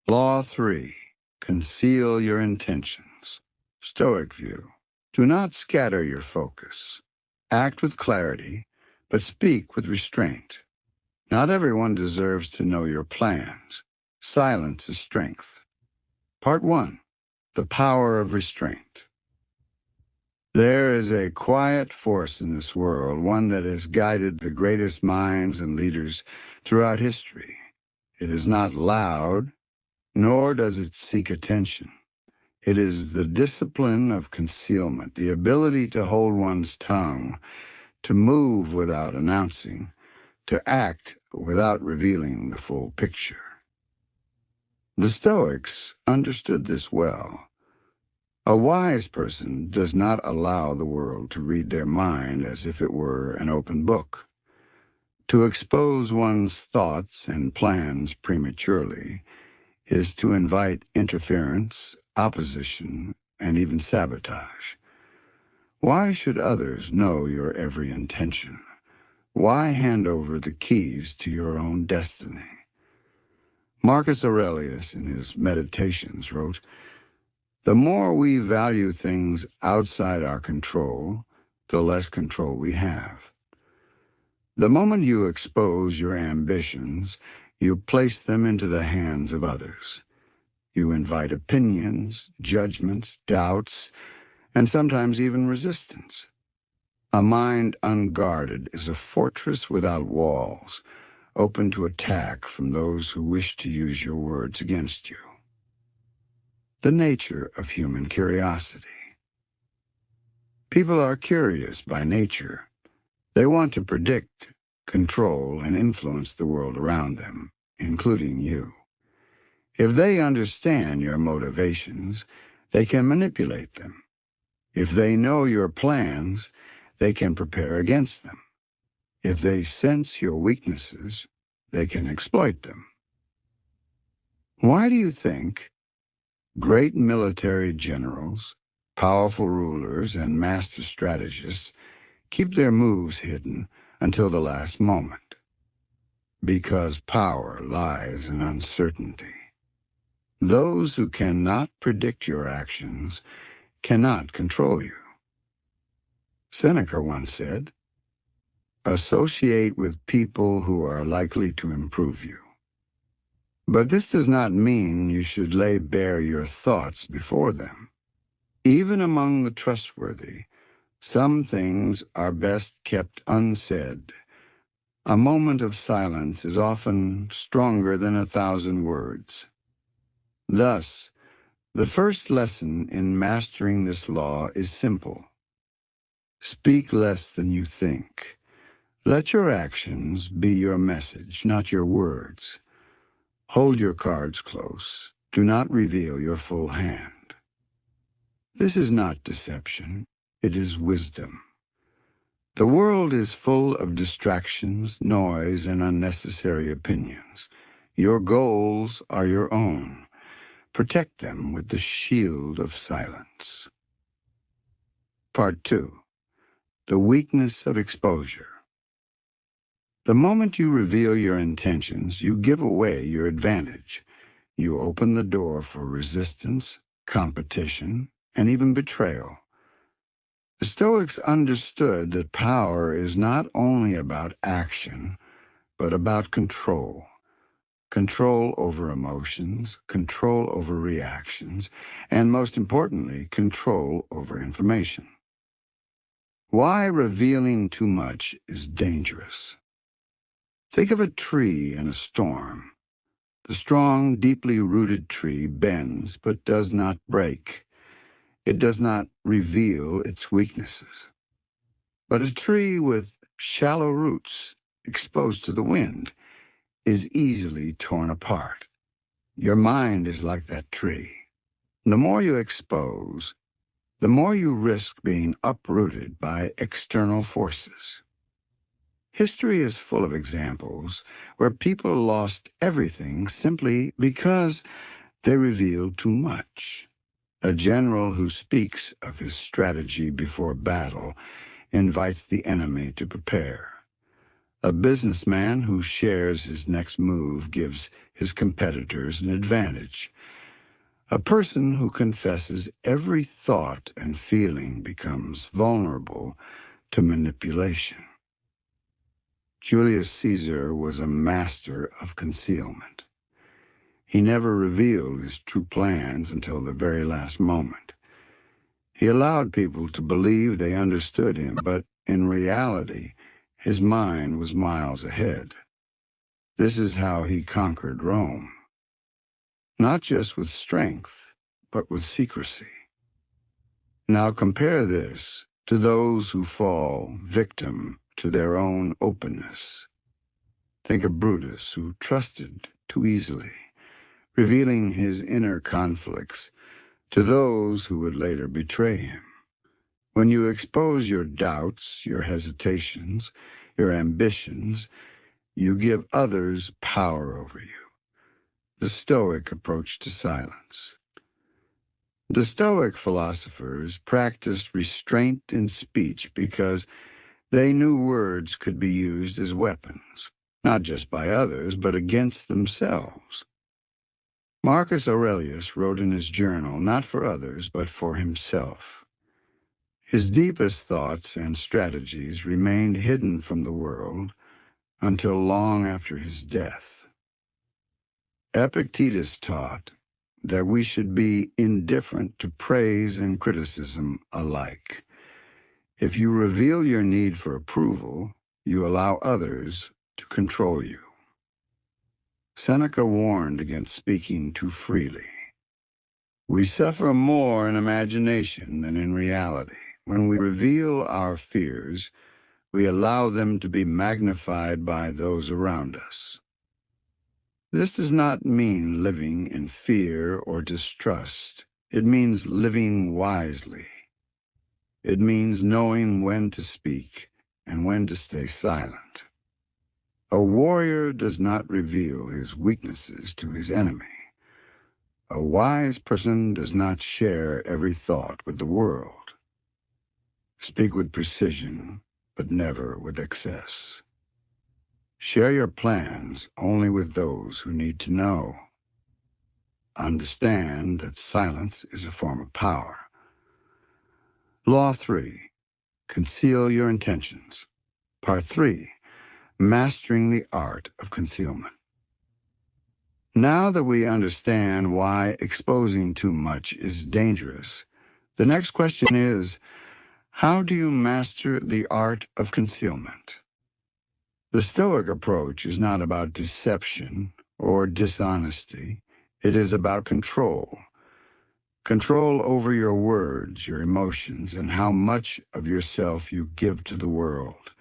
Law 3. Conceal your intentions. Stoic view. Do not scatter your focus. Act with clarity, but speak with restraint. Not everyone deserves to know your plans. Silence is strength. Part 1. The power of restraint. There is a quiet force in this world, one that has guided the greatest minds and leaders throughout history. It is not loud, nor does it seek attention. It is the discipline of concealment, the ability to hold one's tongue, to move without announcing, to act without revealing the full picture. The Stoics understood this well. A wise person does not allow the world to read their mind as if it were an open book. To expose one's thoughts and plans prematurely is to invite interference, opposition, and even sabotage. Why should others know your every intention? Why hand over the keys to your own destiny? Marcus Aurelius, in his Meditations, wrote, "The more we value things outside our control, the less control we have." The moment you expose your ambitions, you place them into the hands of others. You invite opinions, judgments, doubts, and sometimes even resistance. A mind unguarded is a fortress without walls, open to attack from those who wish to use your words against you. The nature of human curiosity. People are curious by nature. They want to predict, control, and influence the world around them, including you. If they understand your motivations, they can manipulate them. If they know your plans, they can prepare against them. If they sense your weaknesses, they can exploit them. Why do you think great military generals, powerful rulers, and master strategists keep their moves hidden until the last moment? Because power lies in uncertainty. Those who cannot predict your actions cannot control you. Seneca once said, "Associate with people who are likely to improve you." But this does not mean you should lay bare your thoughts before them. Even among the trustworthy, some things are best kept unsaid. A moment of silence is often stronger than 1,000 words. Thus, the first lesson in mastering this law is simple. Speak less than you think. Let your actions be your message, not your words. Hold your cards close. Do not reveal your full hand. This is not deception. It is wisdom. The world is full of distractions, noise, and unnecessary opinions. Your goals are your own. Protect them with the shield of silence. Part 2. The weakness of exposure. The moment you reveal your intentions, you give away your advantage. You open the door for resistance, competition, and even betrayal. The Stoics understood that power is not only about action, but about control. Control over emotions, control over reactions, and most importantly, control over information. Why revealing too much is dangerous. Think of a tree in a storm. The strong, deeply rooted tree bends but does not break. It does not reveal its weaknesses. But a tree with shallow roots, exposed to the wind, is easily torn apart. Your mind is like that tree. The more you expose, the more you risk being uprooted by external forces. History is full of examples where people lost everything simply because they revealed too much. A general who speaks of his strategy before battle invites the enemy to prepare. A businessman who shares his next move gives his competitors an advantage. A person who confesses every thought and feeling becomes vulnerable to manipulation. Julius Caesar was a master of concealment. He never revealed his true plans until the very last moment. He allowed people to believe they understood him, but in reality, his mind was miles ahead. This is how he conquered Rome. Not just with strength, but with secrecy. Now compare this to those who fall victim to their own openness. Think of Brutus, who trusted too easily, revealing his inner conflicts to those who would later betray him. When you expose your doubts, your hesitations, your ambitions, you give others power over you. The Stoic approach to silence. The Stoic philosophers practiced restraint in speech because they knew words could be used as weapons, not just by others, but against themselves. Marcus Aurelius wrote in his journal not for others, but for himself. His deepest thoughts and strategies remained hidden from the world until long after his death. Epictetus taught that we should be indifferent to praise and criticism alike. If you reveal your need for approval, you allow others to control you. Seneca warned against speaking too freely. We suffer more in imagination than in reality. When we reveal our fears, we allow them to be magnified by those around us. This does not mean living in fear or distrust. It means living wisely. It means knowing when to speak and when to stay silent. A warrior does not reveal his weaknesses to his enemy. A wise person does not share every thought with the world. Speak with precision, but never with excess. Share your plans only with those who need to know. Understand that silence is a form of power. Law 3. Conceal your intentions. Part 3. Mastering the art of concealment. Now that we understand why exposing too much is dangerous, the next question is, how do you master the art of concealment? The Stoic approach is not about deception or dishonesty. It is about control. Control over your words, your emotions, and how much of yourself you give to the world.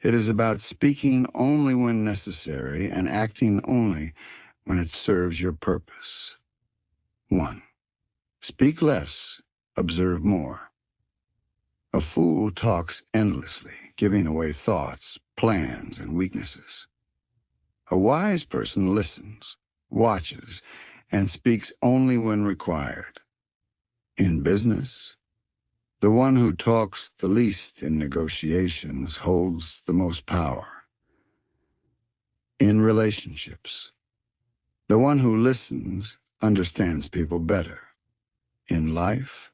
It is about speaking only when necessary and acting only when it serves your purpose. 1. Speak less, observe more. A fool talks endlessly, giving away thoughts, plans, and weaknesses. A wise person listens, watches, and speaks only when required. In business, the one who talks the least in negotiations holds the most power. In relationships, the one who listens understands people better. In life,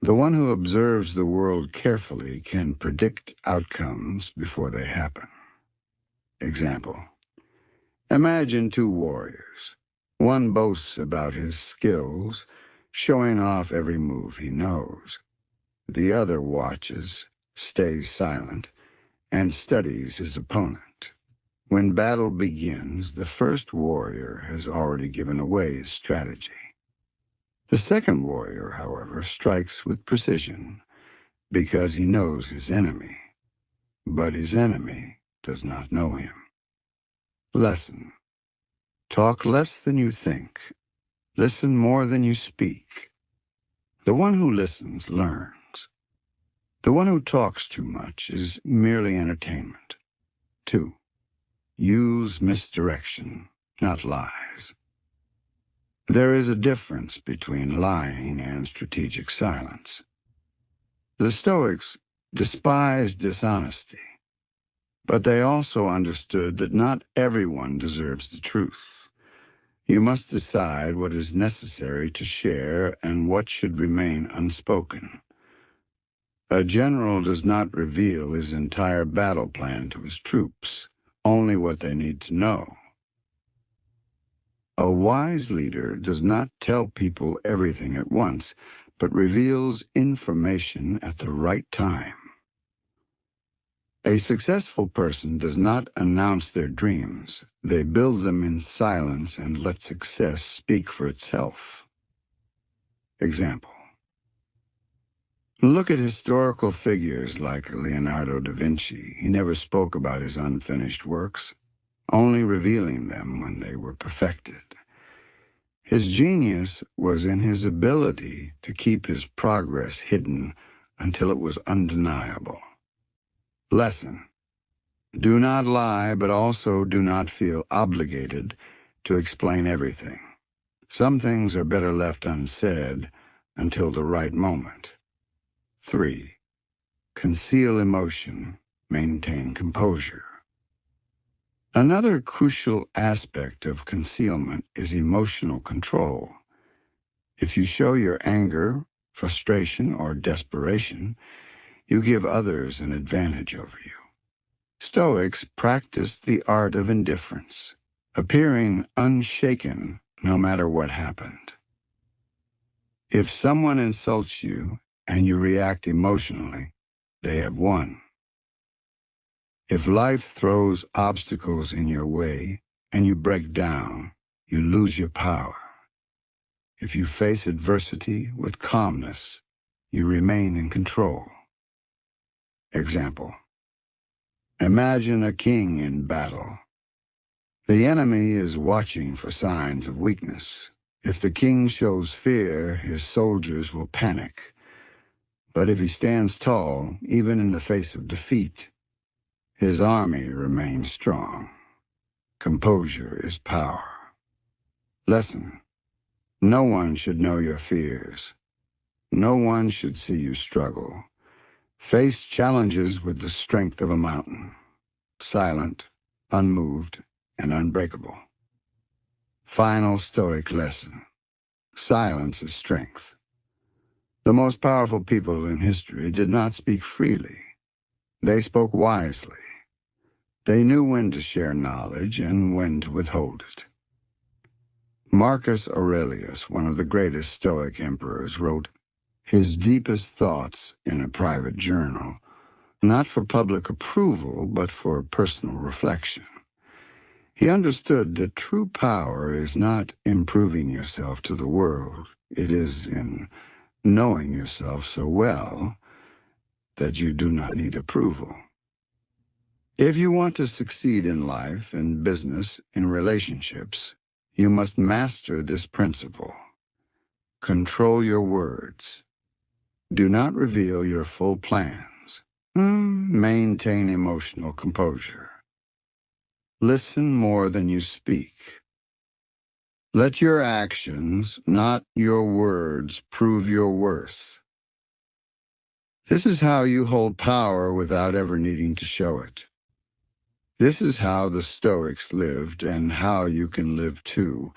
the one who observes the world carefully can predict outcomes before they happen. Example: imagine two warriors. One boasts about his skills, showing off every move he knows. The other watches, stays silent, and studies his opponent. When battle begins, the first warrior has already given away his strategy. The second warrior, however, strikes with precision because he knows his enemy, but his enemy does not know him. Lesson: talk less than you think. Listen more than you speak. The one who listens learns. The one who talks too much is merely entertainment. 2. Use misdirection, not lies. There is a difference between lying and strategic silence. The Stoics despised dishonesty. But they also understood that not everyone deserves the truth. You must decide what is necessary to share and what should remain unspoken. A general does not reveal his entire battle plan to his troops, only what they need to know. A wise leader does not tell people everything at once, but reveals information at the right time. A successful person does not announce their dreams. They build them in silence and let success speak for itself. Example. Look at historical figures like Leonardo da Vinci. He never spoke about his unfinished works, only revealing them when they were perfected. His genius was in his ability to keep his progress hidden until it was undeniable. Lesson. Do not lie, but also do not feel obligated to explain everything. Some things are better left unsaid until the right moment. 3. Conceal emotion, maintain composure. Another crucial aspect of concealment is emotional control. If you show your anger, frustration, or desperation, you give others an advantage over you. Stoics practiced the art of indifference, appearing unshaken no matter what happened. If someone insults you and you react emotionally, they have won. If life throws obstacles in your way and you break down, you lose your power. If you face adversity with calmness, you remain in control. Example. Imagine a king in battle. The enemy is watching for signs of weakness. If the king shows fear, his soldiers will panic. But if he stands tall, even in the face of defeat, his army remains strong. Composure is power. Lesson. No one should know your fears. No one should see you struggle. Face challenges with the strength of a mountain, silent, unmoved, and unbreakable. Final Stoic lesson. Silence is strength. The most powerful people in history did not speak freely. They spoke wisely. They knew when to share knowledge and when to withhold it. Marcus Aurelius, one of the greatest Stoic emperors, wrote his deepest thoughts in a private journal, not for public approval, but for personal reflection. He understood that true power is not improving yourself to the world. It is in knowing yourself so well that you do not need approval. If you want to succeed in life, in business, in relationships, you must master this principle. Control your words. Do not reveal your full plans. Maintain emotional composure. Listen more than you speak. Let your actions, not your words, prove your worth. This is how you hold power without ever needing to show it. This is how the Stoics lived and how you can live too.